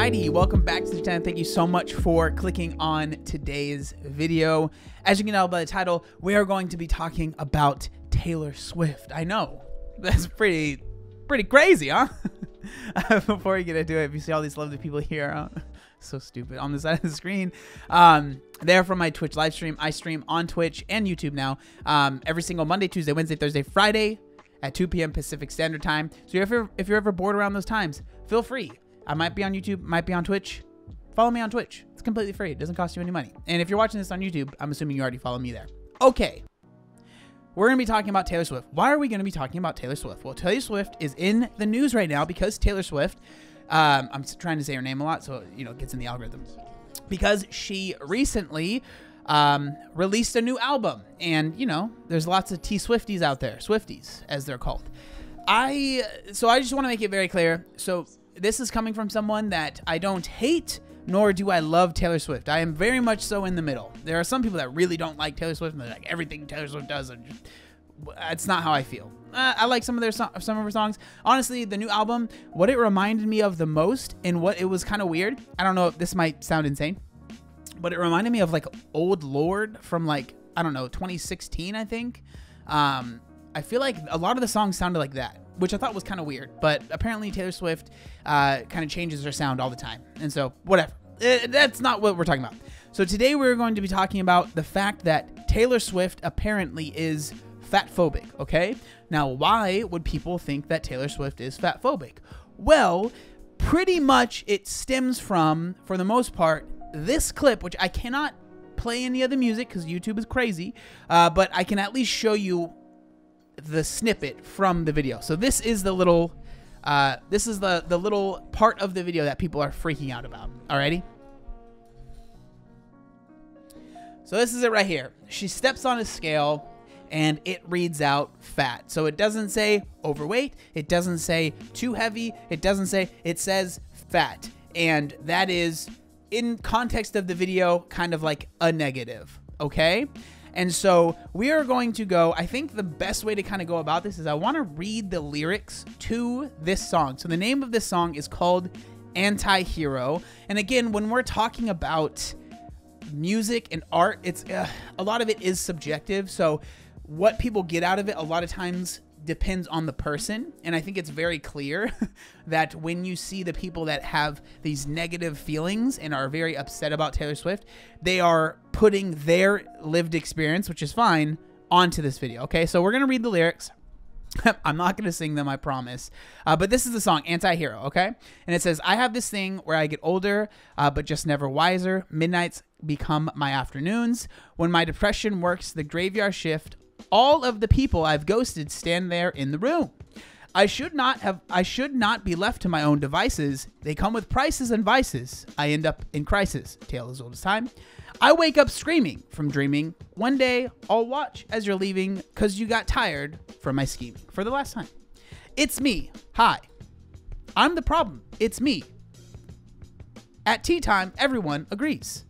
Alrighty, welcome back to the channel. Thank you so much for clicking on today's video. As you can tell by the title, we are going to be talking about Taylor Swift. I know, that's pretty crazy, huh? Before we get into it, if you see all these lovely people here, so stupid, on the side of the screen, they're from my Twitch live stream. I stream on Twitch and YouTube now, every single Monday, Tuesday, Wednesday, Thursday, Friday at 2 p.m. Pacific Standard Time. So if you're ever bored around those times, feel free. I might be on YouTube, might be on Twitch. Follow me on Twitch. It's completely free. It doesn't cost you any money. And if you're watching this on YouTube, I'm assuming you already follow me there. Okay. We're going to be talking about Taylor Swift. Why are we going to be talking about Taylor Swift? Well, Taylor Swift is in the news right now because Taylor Swift, I'm trying to say her name a lot so, you know, it gets in the algorithm. Because she recently released a new album. And, you know, there's lots of T-Swifties out there. Swifties, as they're called. So I just want to make it very clear. So this is coming from someone that I don't hate, nor do I love Taylor Swift. I am very much so in the middle. There are some people that really don't like Taylor Swift, and they're like, everything Taylor Swift does, and it's not how I feel. I like some of her songs. Honestly, the new album, what it reminded me of the most, and what it was kind of weird, I don't know if this might sound insane, but it reminded me of like Old Lord from like, I don't know, 2016, I think. I feel like a lot of the songs sounded like that, which I thought was kind of weird, but apparently Taylor Swift kind of changes her sound all the time. And so whatever, that's not what we're talking about. So today we're going to be talking about the fact that Taylor Swift apparently is fatphobic. Okay. Now, why would people think that Taylor Swift is fatphobic? Well, pretty much it stems from, for the most part, this clip, which I cannot play any of the music because YouTube is crazy, but I can at least show you the snippet from the video. So this is the little the little part of the video that people are freaking out about. Alrighty, so this is it right here. She steps on a scale and it reads out fat. So it doesn't say overweight, it doesn't say too heavy, it says fat, and that is, in context of the video, kind of like a negative. Okay. And so we are going to go, I think the best way to kind of go about this is I want to read the lyrics to this song. So the name of this song is called Anti-Hero. And again, when we're talking about music and art, it's a lot of it is subjective. So what people get out of it a lot of times depends on the person. And I think it's very clear that when you see the people that have these negative feelings and are very upset about Taylor Swift, they are putting their lived experience, which is fine, onto this video. Okay, so we're gonna read the lyrics. I'm not gonna sing them, I promise, but this is the song Anti-Hero. Okay, and it says, I have this thing where I get older but just never wiser. Midnights become my afternoons. When my depression works the graveyard shift, all of the people I've ghosted stand there in the room. I should not be left to my own devices. They come with prices and vices. I end up in crisis. Tale as old as time. I wake up screaming from dreaming. One day I'll watch as you're leaving because you got tired from my scheming. For the last time. It's me. Hi. I'm the problem. It's me. At tea time, everyone agrees.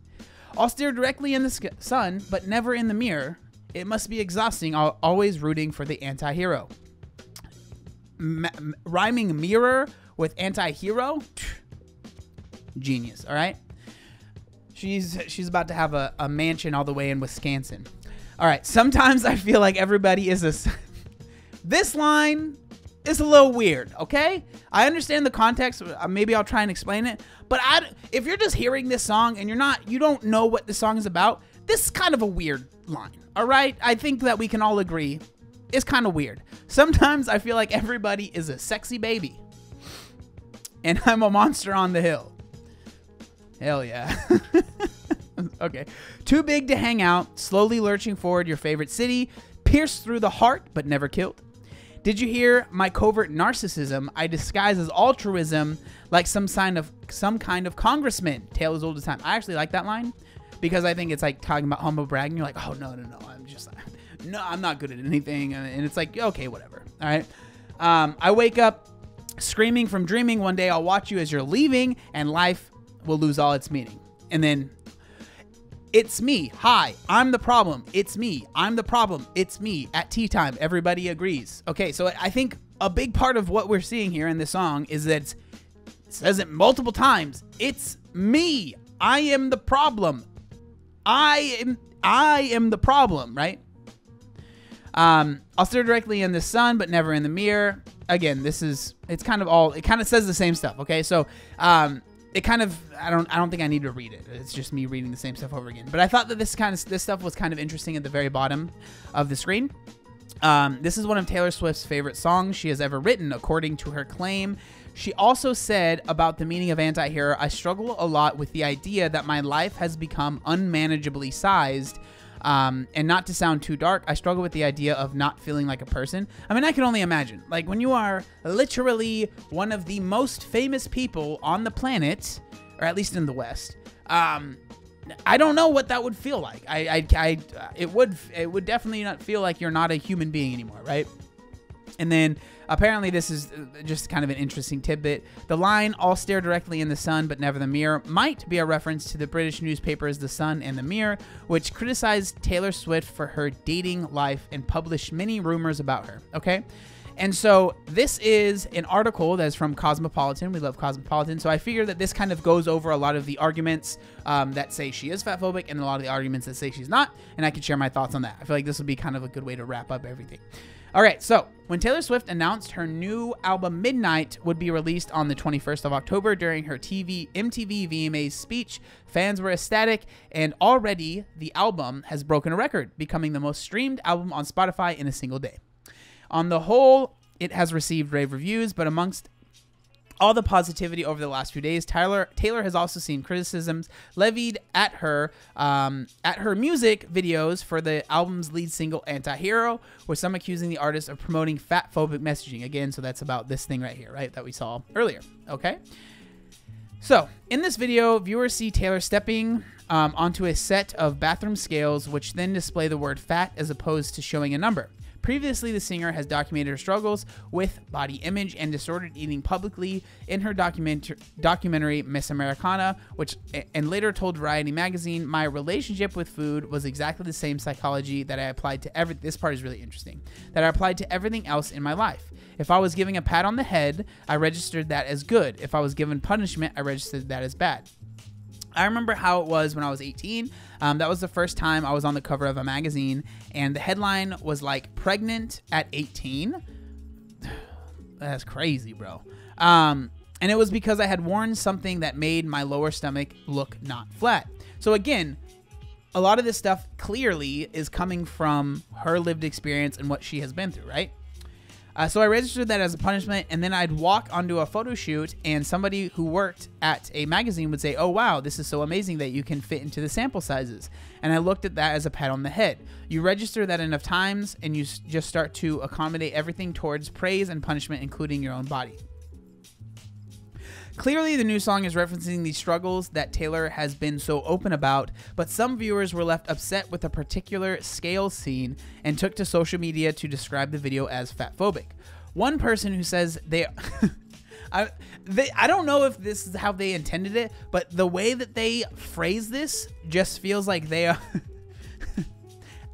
I'll stare directly in the sun, but never in the mirror. It must be exhausting, always rooting for the anti-hero. Rhyming mirror with anti-hero? Genius, all right? She's about to have a mansion all the way in Wisconsin. All right, sometimes I feel like everybody is this line is a little weird, okay? I understand the context. Maybe I'll try and explain it. But if you're just hearing this song and you don't know what the song is about, this is kind of a weird line. All right, I think that we can all agree it's kind of weird. Sometimes I feel like everybody is a sexy baby and I'm a monster on the hill. Hell yeah. Okay. Too big to hang out, slowly lurching forward your favorite city, pierced through the heart but never killed. Did you hear my covert narcissism? I disguise as altruism like some kind of congressman. Tale as old as time. I actually like that line, because I think it's like talking about humble bragging. You're like, oh, no, I'm not good at anything. And it's like, okay, whatever. All right. I wake up screaming from dreaming. One day I'll watch you as you're leaving and life will lose all its meaning. And then it's me. Hi, I'm the problem. It's me. I'm the problem. It's me. At tea time, everybody agrees. Okay. So I think a big part of what we're seeing here in this song is that says it multiple times. It's me. I am the problem. I am the problem, right? I'll stare directly in the sun, but never in the mirror. Again, it kind of says the same stuff. Okay. So, it kind of, I don't think I need to read it. It's just me reading the same stuff over again. But I thought that this stuff was kind of interesting at the very bottom of the screen. This is one of Taylor Swift's favorite songs she has ever written, according to her claim. She also said about the meaning of anti-hero, I struggle a lot with the idea that my life has become unmanageably sized. And not to sound too dark, I struggle with the idea of not feeling like a person. I mean, I can only imagine. Like, when you are literally one of the most famous people on the planet, or at least in the West, I don't know what that would feel like. It would definitely not feel like you're not a human being anymore, right? And then apparently this is just kind of an interesting tidbit. The line, I'll stare directly in the sun but never the mirror, might be a reference to the British newspapers The Sun and The Mirror, which criticized Taylor Swift for her dating life and published many rumors about her, okay? And so this is an article that's from Cosmopolitan. We love Cosmopolitan. So I figure that this kind of goes over a lot of the arguments that say she is fatphobic and a lot of the arguments that say she's not. And I can share my thoughts on that. I feel like this would be kind of a good way to wrap up everything. All right, so when Taylor Swift announced her new album Midnight would be released on the 21st of October during her MTV VMAs speech, fans were ecstatic, and already the album has broken a record, becoming the most streamed album on Spotify in a single day. On the whole, it has received rave reviews, but amongst all the positivity over the last few days, Taylor has also seen criticisms levied at her music videos for the album's lead single, Anti-Hero, with some accusing the artist of promoting fatphobic messaging. Again, so that's about this thing right here, right, that we saw earlier, okay? So, in this video, viewers see Taylor stepping onto a set of bathroom scales, which then display the word fat as opposed to showing a number. Previously, the singer has documented her struggles with body image and disordered eating publicly in her documentary Miss Americana, and later told Variety magazine, my relationship with food was exactly the same psychology that I applied to this part is really interesting, that I applied to everything else in my life. If I was given a pat on the head, I registered that as good. If I was given punishment, I registered that as bad. I remember how it was when I was 18. That was the first time I was on the cover of a magazine, and the headline was like, pregnant at 18. That's crazy, bro. And it was because I had worn something that made my lower stomach look not flat. So again, a lot of this stuff clearly is coming from her lived experience and what she has been through, right? So I registered that as a punishment, and then I'd walk onto a photo shoot, and somebody who worked at a magazine would say, oh, wow, this is so amazing that you can fit into the sample sizes. And I looked at that as a pat on the head. You register that enough times, and you just start to accommodate everything towards praise and punishment, including your own body. Clearly, the new song is referencing the struggles that Taylor has been so open about, but some viewers were left upset with a particular scale scene and took to social media to describe the video as fatphobic. One person who says I don't know if this is how they intended it, but the way that they phrase this just feels like they are...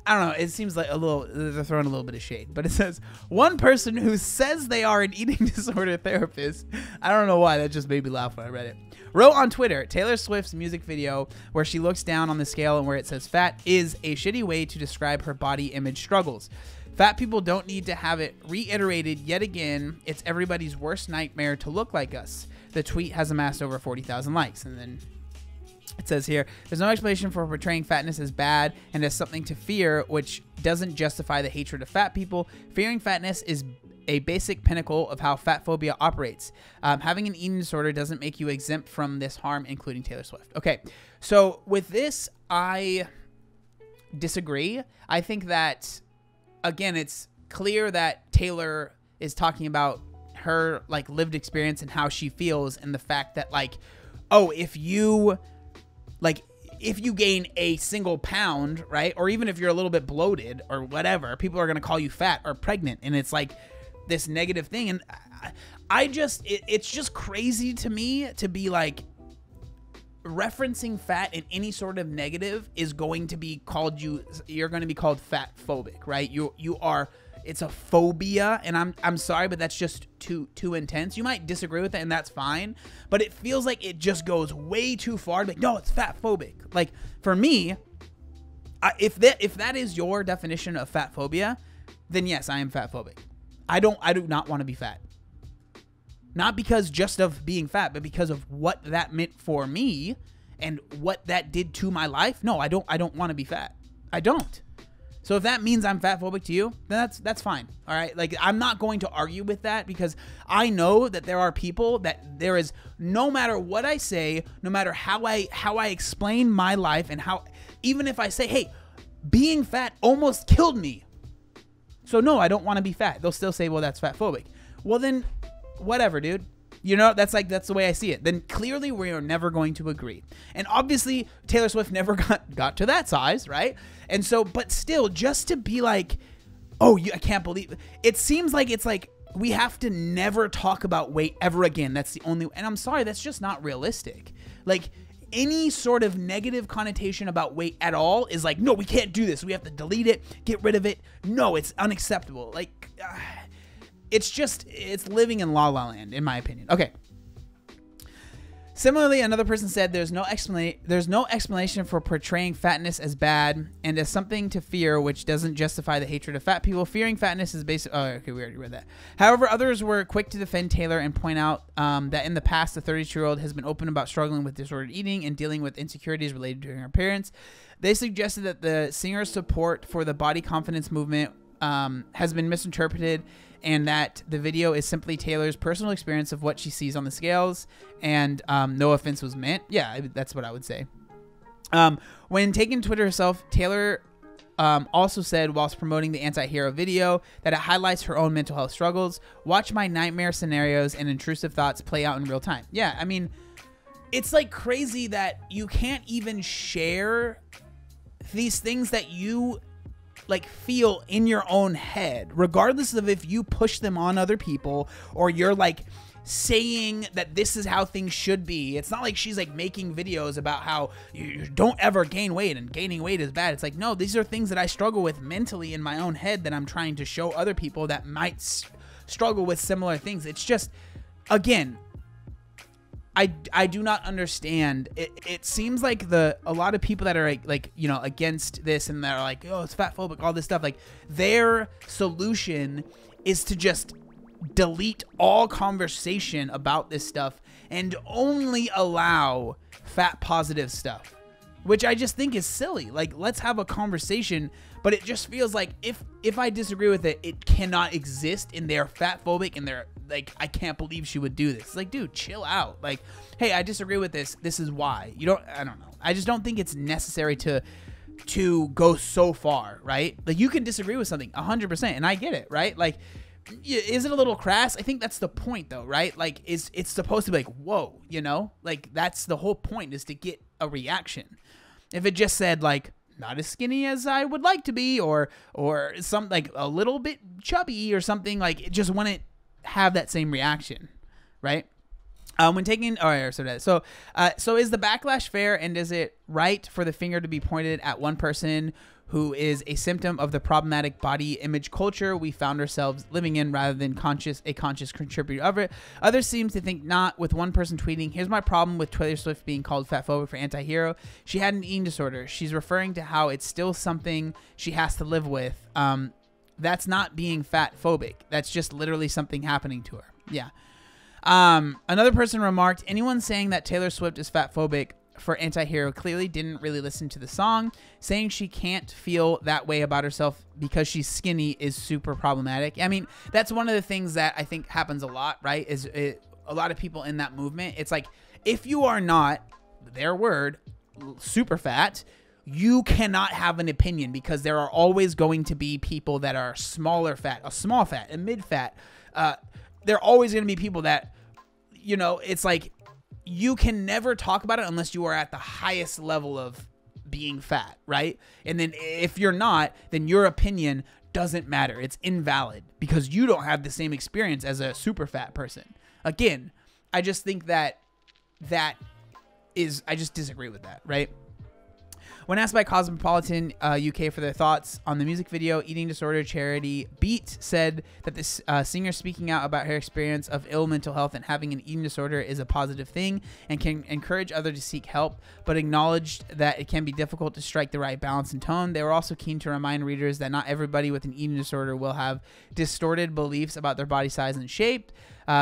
I don't know. It seems like they're throwing a little bit of shade, but it says one person who says they are an eating disorder therapist. I don't know why. That just made me laugh when I read it. Wrote on Twitter, Taylor Swift's music video where she looks down on the scale and where it says fat is a shitty way to describe her body image struggles. Fat people don't need to have it reiterated yet again. It's everybody's worst nightmare to look like us. The tweet has amassed over 40,000 likes. And then it says here, there's no explanation for portraying fatness as bad and as something to fear, which doesn't justify the hatred of fat people. Fearing fatness is a basic pinnacle of how fat phobia operates. Having an eating disorder doesn't make you exempt from this harm, including Taylor Swift. Okay, so with this, I disagree. I think that, again, it's clear that Taylor is talking about her like lived experience and how she feels, and the fact that like, oh, if you gain a single pound, right? Or even if you're a little bit bloated or whatever, people are going to call you fat or pregnant. And it's like this negative thing. And it's just crazy to me to be like referencing fat in any sort of negative is going to be called, you're going to be called fat phobic, right? it's a phobia, and I'm sorry, but that's just too intense. You might disagree with it, and that's fine, but it feels like it just goes way too far. Like, no, it's fat phobic. Like, for me, if that is your definition of fat phobia, then yes, I am fat phobic. I do not want to be fat. Not because just of being fat, but because of what that meant for me and what that did to my life. No, I don't want to be fat. I don't. So if that means I'm fat phobic to you, then that's fine. All right. Like, I'm not going to argue with that, because I know that there are people that there is, no matter what I say, no matter how I explain my life, and how, even if I say, hey, being fat almost killed me, so no, I don't want to be fat, they'll still say, well, that's fat phobic. Well, then whatever, dude. You know, that's the way I see it. Then clearly we are never going to agree. And obviously Taylor Swift never got to that size, right? And so, but still, just to be like, oh, I can't believe it. It seems like it's like we have to never talk about weight ever again. That's the only, and I'm sorry, that's just not realistic. Like, any sort of negative connotation about weight at all is like, no, we can't do this. We have to delete it, get rid of it. No, it's unacceptable. Like, it's living in La La Land, in my opinion. Okay. Similarly, another person said there's no explanation for portraying fatness as bad and as something to fear, which doesn't justify the hatred of fat people. Fearing fatness is basic. Oh, okay, we already read that. However, others were quick to defend Taylor and point out that in the past, the 32-year-old has been open about struggling with disordered eating and dealing with insecurities related to her appearance. They suggested that the singer's support for the body confidence movement has been misinterpreted, and that the video is simply Taylor's personal experience of what she sees on the scales, and no offense was meant. Yeah, that's what I would say. When taking Twitter herself, Taylor also said, whilst promoting the anti-hero video, that it highlights her own mental health struggles. Watch my nightmare scenarios and intrusive thoughts play out in real time. Yeah, I mean, it's like crazy that you can't even share these things that you like feel in your own head, regardless of if you push them on other people or you're like saying that this is how things should be. It's not like she's like making videos about how you don't ever gain weight and gaining weight is bad. It's like, no, these are things that I struggle with mentally in my own head that I'm trying to show other people that might struggle with similar things. It's just, again, I do not understand. It seems like a lot of people that are like, you know, against this, and they're like, oh, it's fat phobic, all this stuff, like their solution is to just delete all conversation about this stuff and only allow fat positive stuff, which I just think is silly. Like, let's have a conversation, but it just feels like if I disagree with it, it cannot exist, and they're fat phobic, and they're like, I can't believe she would do this. It's like, dude, chill out. Like, hey, I disagree with this. This is why. I don't know. I just don't think it's necessary to go so far, right? Like, you can disagree with something 100%, and I get it, right? Like, is it a little crass? I think that's the point, though, right? Like, it's supposed to be like, whoa, you know? Like, that's the whole point, is to get a reaction. If it just said, like, not as skinny as I would like to be, or some, like, a little bit chubby or something, like, it just wouldn't have that same reaction, right? When taking, so is the backlash fair, and is it right for the finger to be pointed at one person who is a symptom of the problematic body image culture we found ourselves living in, rather than a conscious contributor of it? Others seem to think not, with one person tweeting, here's my problem with Taylor Swift being called fatphobic for anti-hero. She had an eating disorder. She's referring to how it's still something she has to live with. That's not being fat phobic. That's just literally something happening to her. Yeah. Another person remarked, anyone saying that Taylor Swift is fat phobic for anti-hero clearly didn't really listen to the song. Saying she can't feel that way about herself because she's skinny is super problematic. I mean, that's one of the things that I think happens a lot, right? A lot of people in that movement, it's like, if you are not, their word, super fat, you cannot have an opinion, because there are always going to be people that are smaller fat, a small fat, a mid fat. There are always going to be people that, you know, it's like, you can never talk about it unless you are at the highest level of being fat, right? And then if you're not, then your opinion doesn't matter. It's invalid because you don't have the same experience as a super fat person. Again, I just think I just disagree with that, right? When asked by Cosmopolitan UK for their thoughts on the music video, eating disorder charity Beat said that this singer speaking out about her experience of ill mental health and having an eating disorder is a positive thing and can encourage others to seek help, but acknowledged that it can be difficult to strike the right balance and tone. They were also keen to remind readers that not everybody with an eating disorder will have distorted beliefs about their body size and shape.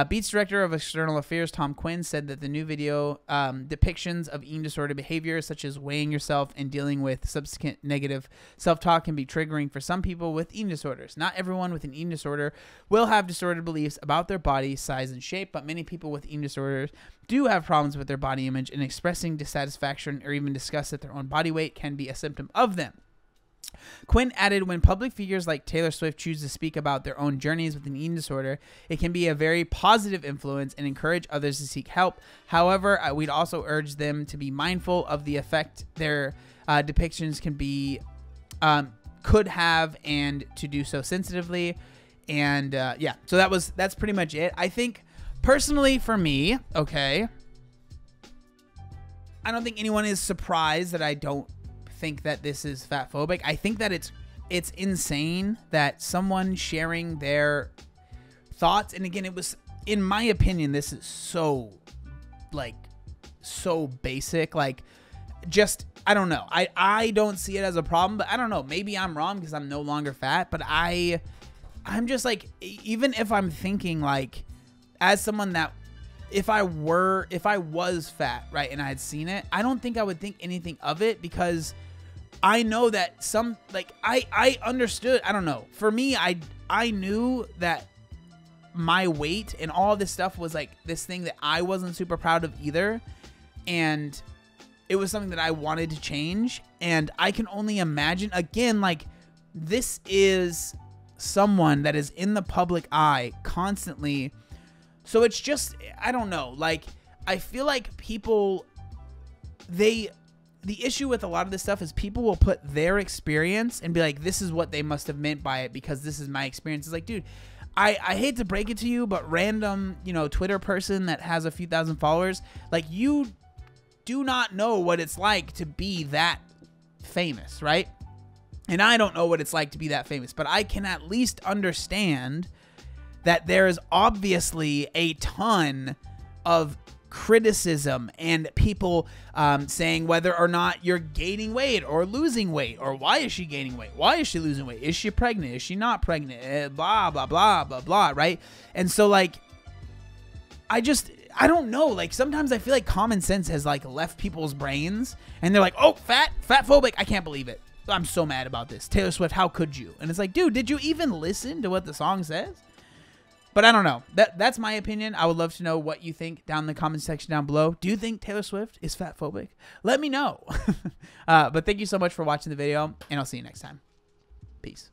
Beats director of external affairs Tom Quinn said that the new video depictions of eating disorder behavior, such as weighing yourself and dealing with subsequent negative self-talk, can be triggering for some people with eating disorders. Not everyone with an eating disorder will have distorted beliefs about their body size and shape, but many people with eating disorders do have problems with their body image, and expressing dissatisfaction or even disgust at their own body weight can be a symptom of them. Quinn added, when public figures like Taylor Swift choose to speak about their own journeys with an eating disorder, it can be a very positive influence and encourage others to seek help. However, we'd also urge them to be mindful of the effect their depictions could have, and to do so sensitively. And yeah, so that's pretty much it. I think personally for me, okay, I don't think anyone is surprised that I don't think that this is fatphobic. I think that it's insane that someone sharing their thoughts, and again, it was, in my opinion, this is so basic, like, just, I don't know, I don't see it as a problem, but I don't know, maybe I'm wrong because I'm no longer fat, but I'm just like, even if I'm thinking like, as someone that, if I was fat, right, and I had seen it, I don't think I would think anything of it, because I know that some, like, I understood, I don't know. For me, I knew that my weight and all this stuff was like this thing that I wasn't super proud of either. And it was something that I wanted to change. And I can only imagine, again, like, this is someone that is in the public eye constantly. So it's just, I don't know, like, I feel like people, the issue with a lot of this stuff is people will put their experience and be like, this is what they must have meant by it because this is my experience. It's like, dude, I hate to break it to you, but random, you know, Twitter person that has a few thousand followers, like, you do not know what it's like to be that famous, right? And I don't know what it's like to be that famous, but I can at least understand that there is obviously a ton of criticism and people saying whether or not you're gaining weight or losing weight, or why is she gaining weight, why is she losing weight, is she pregnant, is she not pregnant, blah blah blah blah blah, right? And so, like, I don't know, like, sometimes I feel like common sense has, like, left people's brains and they're like, oh, fatphobic, I can't believe it, I'm so mad about this, Taylor Swift, how could you? And it's like, dude, did you even listen to what the song says? But I don't know. That's my opinion. I would love to know what you think down in the comment section down below. Do you think Taylor Swift is fatphobic? Let me know. But thank you so much for watching the video, and I'll see you next time. Peace.